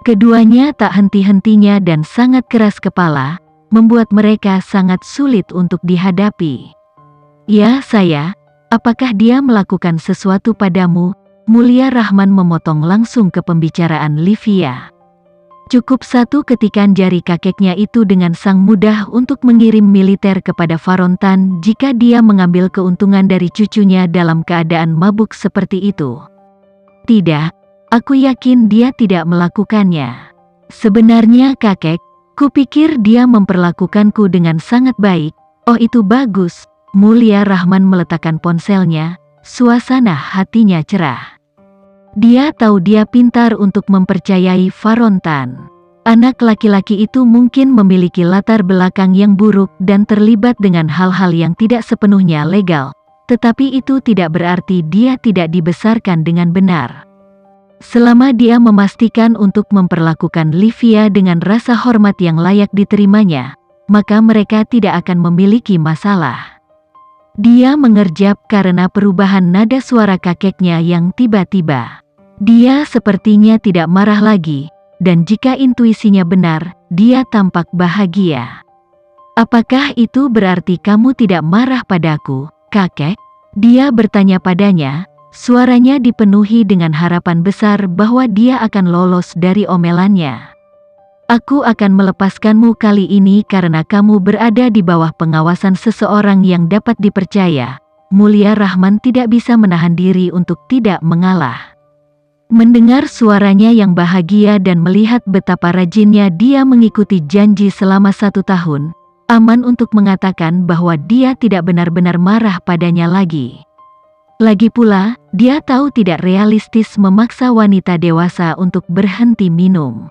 Keduanya tak henti-hentinya dan sangat keras kepala, membuat mereka sangat sulit untuk dihadapi. "Ya saya, apakah dia melakukan sesuatu padamu?" Mulia Rahman memotong langsung ke pembicaraan Livia. Cukup satu ketikan jari kakeknya itu dengan sang mudah untuk mengirim militer kepada Farontan jika dia mengambil keuntungan dari cucunya dalam keadaan mabuk seperti itu. "Tidak, aku yakin dia tidak melakukannya. Sebenarnya kakek, kupikir dia memperlakukanku dengan sangat baik." "Oh itu bagus." Mulia Rahman meletakkan ponselnya, suasana hatinya cerah. Dia tahu dia pintar untuk mempercayai Farontan. Anak laki-laki itu mungkin memiliki latar belakang yang buruk dan terlibat dengan hal-hal yang tidak sepenuhnya legal, tetapi itu tidak berarti dia tidak dibesarkan dengan benar. Selama dia memastikan untuk memperlakukan Livia dengan rasa hormat yang layak diterimanya, maka mereka tidak akan memiliki masalah. Dia mengerjap karena perubahan nada suara kakeknya yang tiba-tiba. Dia sepertinya tidak marah lagi, dan jika intuisinya benar, dia tampak bahagia. "Apakah itu berarti kamu tidak marah padaku, kakek?" Dia bertanya padanya, suaranya dipenuhi dengan harapan besar bahwa dia akan lolos dari omelannya. "Aku akan melepaskanmu kali ini karena kamu berada di bawah pengawasan seseorang yang dapat dipercaya." Mulia Rahman tidak bisa menahan diri untuk tidak mengalah. Mendengar suaranya yang bahagia dan melihat betapa rajinnya dia mengikuti janji selama 1 tahun, aman untuk mengatakan bahwa dia tidak benar-benar marah padanya lagi. Lagi pula, dia tahu tidak realistis memaksa wanita dewasa untuk berhenti minum.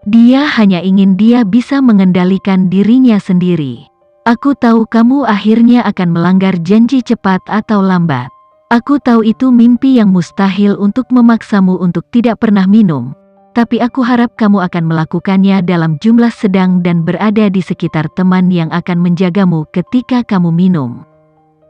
Dia hanya ingin dia bisa mengendalikan dirinya sendiri. "Aku tahu kamu akhirnya akan melanggar janji cepat atau lambat. Aku tahu itu mimpi yang mustahil untuk memaksamu untuk tidak pernah minum, tapi aku harap kamu akan melakukannya dalam jumlah sedang dan berada di sekitar teman yang akan menjagamu ketika kamu minum."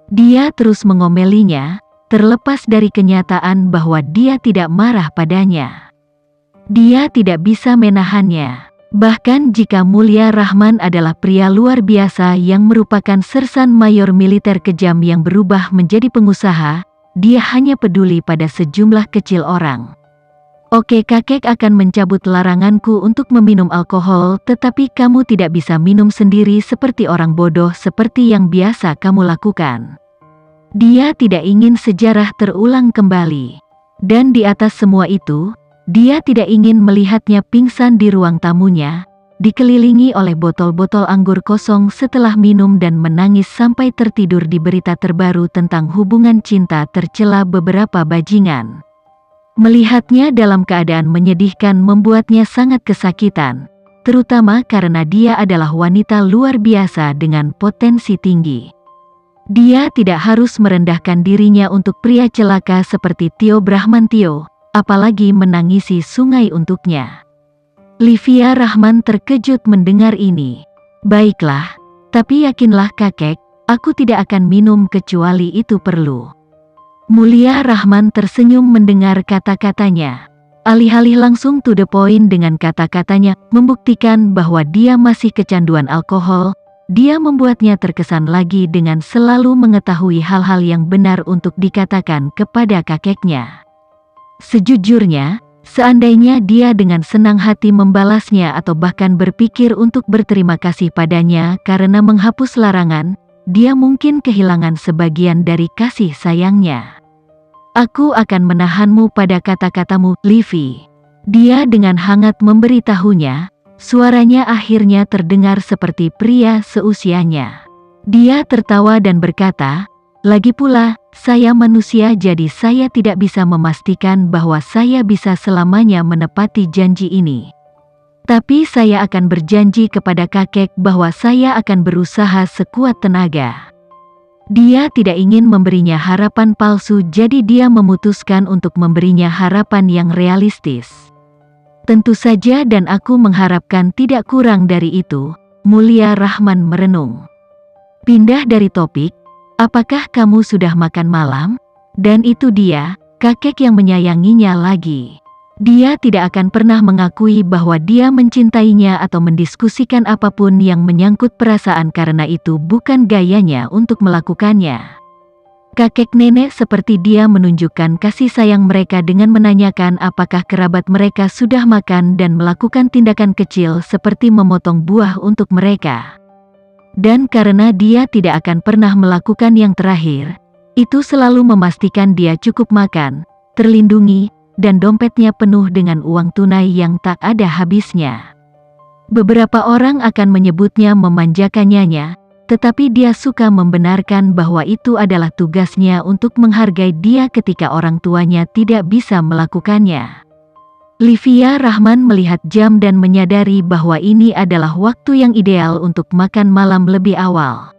Dia terus mengomelinya, terlepas dari kenyataan bahwa dia tidak marah padanya. Dia tidak bisa menahannya. Bahkan jika Mulia Rahman adalah pria luar biasa yang merupakan sersan mayor militer kejam yang berubah menjadi pengusaha, dia hanya peduli pada sejumlah kecil orang. "Oke, kakek akan mencabut laranganku untuk meminum alkohol, tetapi kamu tidak bisa minum sendiri seperti orang bodoh seperti yang biasa kamu lakukan." Dia tidak ingin sejarah terulang kembali. Dan di atas semua itu, dia tidak ingin melihatnya pingsan di ruang tamunya, dikelilingi oleh botol-botol anggur kosong setelah minum dan menangis sampai tertidur di berita terbaru tentang hubungan cinta tercela beberapa bajingan. Melihatnya dalam keadaan menyedihkan membuatnya sangat kesakitan, terutama karena dia adalah wanita luar biasa dengan potensi tinggi. Dia tidak harus merendahkan dirinya untuk pria celaka seperti Tio Brahmantio, apalagi menangisi sungai untuknya. Livia Rahman terkejut mendengar ini. "Baiklah, tapi yakinlah kakek, aku tidak akan minum kecuali itu perlu." Mulia Rahman tersenyum mendengar kata-katanya. Alih-alih langsung to the point dengan kata-katanya, membuktikan bahwa dia masih kecanduan alkohol, dia membuatnya terkesan lagi dengan selalu mengetahui hal-hal yang benar untuk dikatakan kepada kakeknya. Sejujurnya, seandainya dia dengan senang hati membalasnya atau bahkan berpikir untuk berterima kasih padanya karena menghapus larangan, dia mungkin kehilangan sebagian dari kasih sayangnya. "Aku akan menahanmu pada kata-katamu, Livy." Dia dengan hangat memberitahunya, suaranya akhirnya terdengar seperti pria seusianya. Dia tertawa dan berkata, "Lagi pula, saya manusia jadi saya tidak bisa memastikan bahwa saya bisa selamanya menepati janji ini. Tapi saya akan berjanji kepada kakek bahwa saya akan berusaha sekuat tenaga." Dia tidak ingin memberinya harapan palsu, jadi dia memutuskan untuk memberinya harapan yang realistis. "Tentu saja, dan aku mengharapkan tidak kurang dari itu." Mulia Rahman merenung. Pindah dari topik, "Apakah kamu sudah makan malam?" Dan itu dia, kakek yang menyayanginya lagi. Dia tidak akan pernah mengakui bahwa dia mencintainya atau mendiskusikan apapun yang menyangkut perasaan karena itu bukan gayanya untuk melakukannya. Kakek nenek seperti dia menunjukkan kasih sayang mereka dengan menanyakan apakah kerabat mereka sudah makan dan melakukan tindakan kecil seperti memotong buah untuk mereka. Dan karena dia tidak akan pernah melakukan yang terakhir, itu selalu memastikan dia cukup makan, terlindungi, dan dompetnya penuh dengan uang tunai yang tak ada habisnya. Beberapa orang akan menyebutnya memanjakannya, tetapi dia suka membenarkan bahwa itu adalah tugasnya untuk menghargai dia ketika orang tuanya tidak bisa melakukannya. Livia Rahman melihat jam dan menyadari bahwa ini adalah waktu yang ideal untuk makan malam lebih awal.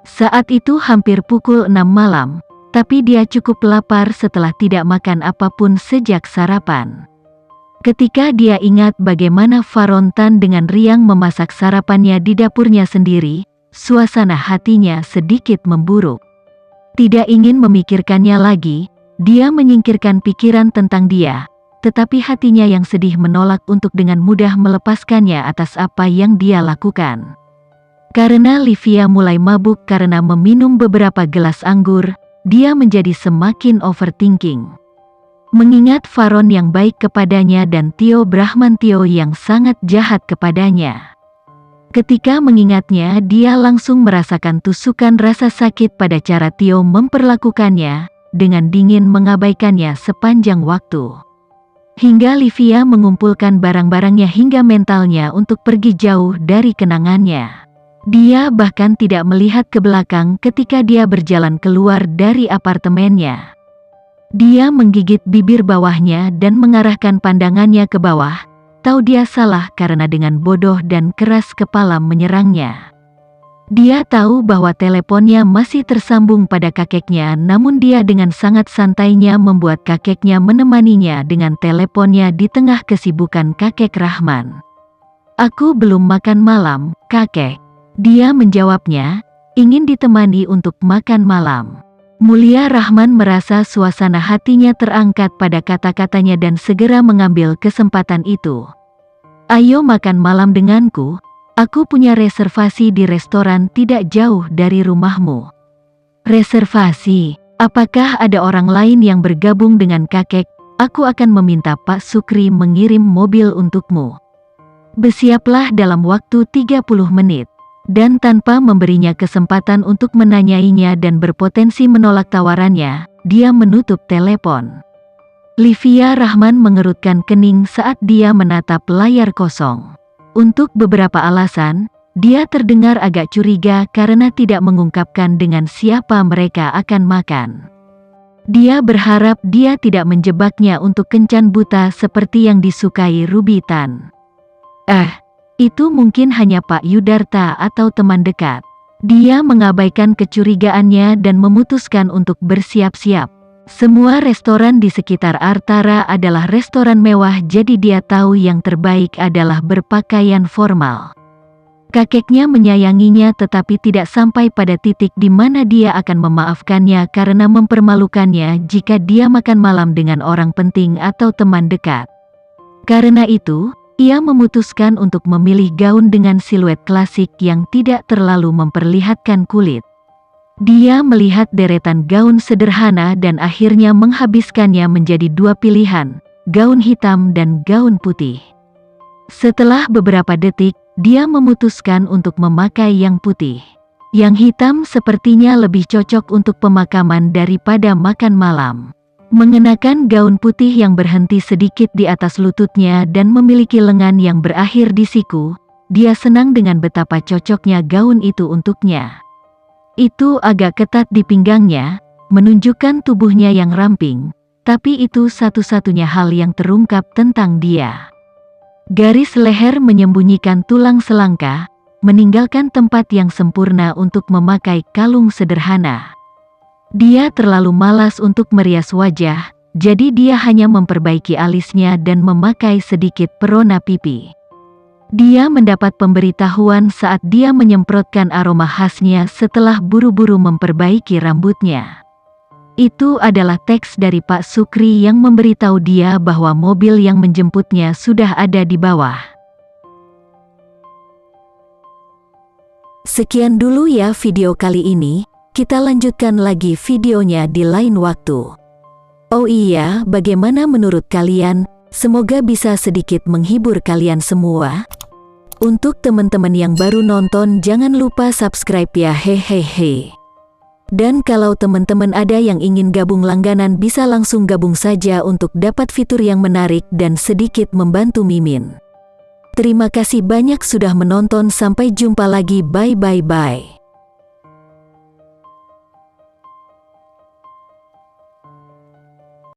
Saat itu hampir pukul 6 malam. Tapi dia cukup lapar setelah tidak makan apapun sejak sarapan. Ketika dia ingat bagaimana Faron Tan dengan riang memasak sarapannya di dapurnya sendiri, suasana hatinya sedikit memburuk. Tidak ingin memikirkannya lagi, dia menyingkirkan pikiran tentang dia, tetapi hatinya yang sedih menolak untuk dengan mudah melepaskannya atas apa yang dia lakukan. Karena Livia mulai mabuk karena meminum beberapa gelas anggur, dia menjadi semakin overthinking. Mengingat Faron yang baik kepadanya dan Tio Brahmantio yang sangat jahat kepadanya. Ketika mengingatnya, dia langsung merasakan tusukan rasa sakit pada cara Tio memperlakukannya, dengan dingin mengabaikannya sepanjang waktu. Hingga Livia mengumpulkan barang-barangnya hingga mentalnya untuk pergi jauh dari kenangannya. Dia bahkan tidak melihat ke belakang ketika dia berjalan keluar dari apartemennya. Dia menggigit bibir bawahnya dan mengarahkan pandangannya ke bawah, tahu dia salah karena dengan bodoh dan keras kepala menyerangnya. Dia tahu bahwa teleponnya masih tersambung pada kakeknya, namun dia dengan sangat santainya membuat kakeknya menemaninya dengan teleponnya di tengah kesibukan kakek Rahman. "Aku belum makan malam, kakek." Dia menjawabnya, ingin ditemani untuk makan malam. Mulia Rahman merasa suasana hatinya terangkat pada kata-katanya dan segera mengambil kesempatan itu. "Ayo makan malam denganku, aku punya reservasi di restoran tidak jauh dari rumahmu." "Reservasi? Apakah ada orang lain yang bergabung dengan kakek? Aku akan meminta Pak Sukri mengirim mobil untukmu. Bersiaplah dalam waktu 30 menit. Dan tanpa memberinya kesempatan untuk menanyainya dan berpotensi menolak tawarannya, dia menutup telepon. Livia Rahman mengerutkan kening saat dia menatap layar kosong. Untuk beberapa alasan, dia terdengar agak curiga karena tidak mengungkapkan dengan siapa mereka akan makan. Dia berharap dia tidak menjebaknya untuk kencan buta seperti yang disukai Ruby Tan. Itu mungkin hanya Pak Yudarta atau teman dekat. Dia mengabaikan kecurigaannya dan memutuskan untuk bersiap-siap. Semua restoran di sekitar Artara adalah restoran mewah, jadi dia tahu yang terbaik adalah berpakaian formal. Kakeknya menyayanginya tetapi tidak sampai pada titik di mana dia akan memaafkannya karena mempermalukannya jika dia makan malam dengan orang penting atau teman dekat. Karena itu, ia memutuskan untuk memilih gaun dengan siluet klasik yang tidak terlalu memperlihatkan kulit. Dia melihat deretan gaun sederhana dan akhirnya menghabiskannya menjadi dua pilihan, gaun hitam dan gaun putih. Setelah beberapa detik, dia memutuskan untuk memakai yang putih. Yang hitam sepertinya lebih cocok untuk pemakaman daripada makan malam. Mengenakan gaun putih yang berhenti sedikit di atas lututnya dan memiliki lengan yang berakhir di siku, dia senang dengan betapa cocoknya gaun itu untuknya. Itu agak ketat di pinggangnya, menunjukkan tubuhnya yang ramping, tapi itu satu-satunya hal yang terungkap tentang dia. Garis leher menyembunyikan tulang selangka, meninggalkan tempat yang sempurna untuk memakai kalung sederhana. Dia terlalu malas untuk merias wajah, jadi dia hanya memperbaiki alisnya dan memakai sedikit perona pipi. Dia mendapat pemberitahuan saat dia menyemprotkan aroma khasnya setelah buru-buru memperbaiki rambutnya. Itu adalah teks dari Pak Sukri yang memberitahu dia bahwa mobil yang menjemputnya sudah ada di bawah. Sekian dulu ya video kali ini, kita lanjutkan lagi videonya di lain waktu. Oh iya, bagaimana menurut kalian? Semoga bisa sedikit menghibur kalian semua. Untuk teman-teman yang baru nonton, jangan lupa subscribe ya, hehehe. Dan kalau teman-teman ada yang ingin gabung langganan, bisa langsung gabung saja untuk dapat fitur yang menarik dan sedikit membantu Mimin. Terima kasih banyak sudah menonton, sampai jumpa lagi, bye bye bye.